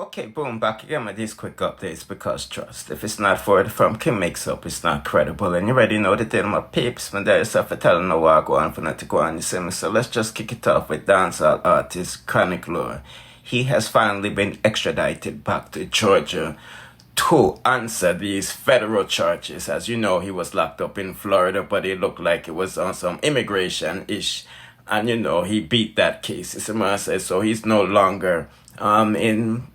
Okay, boom, back again with these quick updates because trust, if it's not for it from KingMixUp, it's not credible. And you already know the deal, my peeps, when there is stuff for telling no what I go on for not to go on, you see me? So let's just kick it off with dancehall artist Chronic Lore. He has finally been extradited back to Georgia to answer these federal charges. As you know, he was locked up in Florida, but it looked like it was on some immigration-ish. And you know, he beat that case. So he's no longer in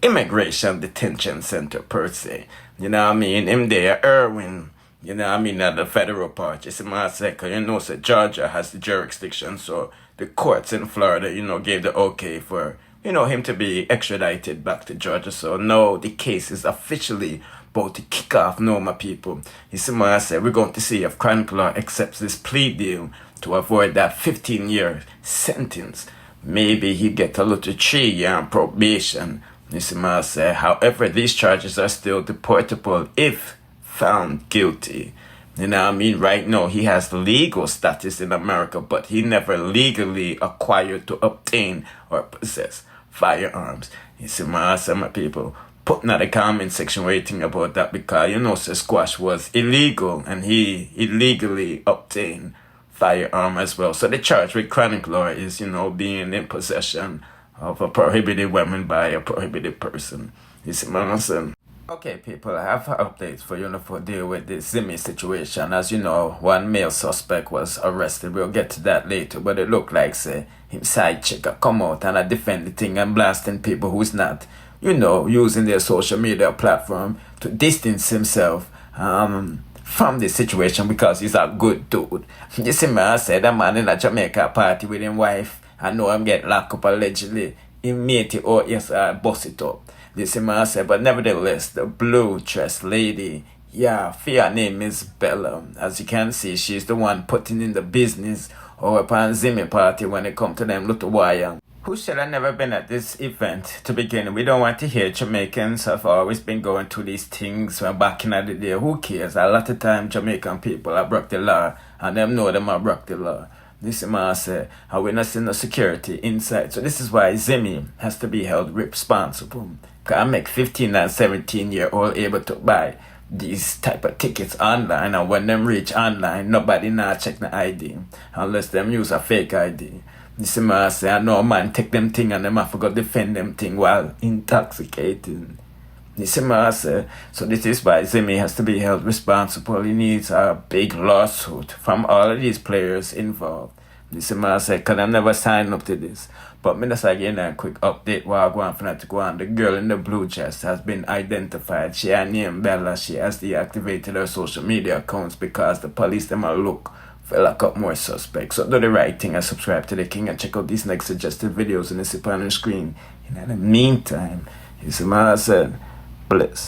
immigration detention center per se. You know what I mean? Him there, IRIn, you know what I mean, at the federal part. You see my second, you know, so Georgia has the jurisdiction, so the courts in Florida, you know, gave the okay for, you know, him to be extradited back to Georgia. So now the case is officially about to kick off, no, my people. You see what I said? We're going to see if Chronic Lore accepts this plea deal to avoid that 15-year sentence. Maybe he get a little 3-year on probation. You see what I say? However, these charges are still deportable if found guilty. You know what I mean? Right now, he has legal status in America, but he never legally acquired to obtain or possess firearms. You see what I say, my people? Put in the comment section what you think about that, because you know, so squash was illegal and he illegally obtained firearm as well. So the charge with Chronic Lore is, you know, being in possession of a prohibited weapon by a prohibited person. You see what I'm saying? Okay, people, I have updates for you to deal with this Zimi situation. As you know, one male suspect was arrested. We'll get to that later, but it looked like, say, him side chick come out and I defend the thing and blasting people who's not, you know, using their social media platform to distance himself from the situation because he's a good dude. You see me, I said that man in a Jamaica party with his wife. I know I'm getting locked up allegedly. He made it, or yes, I bust it up. You see me, I said, but nevertheless, the blue dress lady, yeah, her name is Bella. As you can see, she's the one putting in the business or upon Zimi party when it come to them little wire. Who should have never been at this event to begin? We don't want to hear Jamaicans have always been going through these things from back in the day. Who cares? A lot of time Jamaican people have broke the law and them know them have broke the law. This is what I say, and we're not seeing no security inside. So this is why Zimi has to be held responsible. Because I make 15 and 17-year-old able to buy these type of tickets online, and when them reach online, nobody now check the ID unless them use a fake ID. This is what I say, I know man take them thing and them have to go defend them thing while intoxicated. This is what I say. So this is why Zimi has to be held responsible. He needs a big lawsuit from all of these players involved. This is what I say, because I never signed up to this. But me just again a quick update while I go on for that to go on. The girl in the blue dress has been identified. She has named Bella. She has deactivated her social media accounts because the police them a look for lock up more suspects. So do the right thing and subscribe to the King and check out these next suggested videos in the screen. In the meantime, you see what I said? Bliss.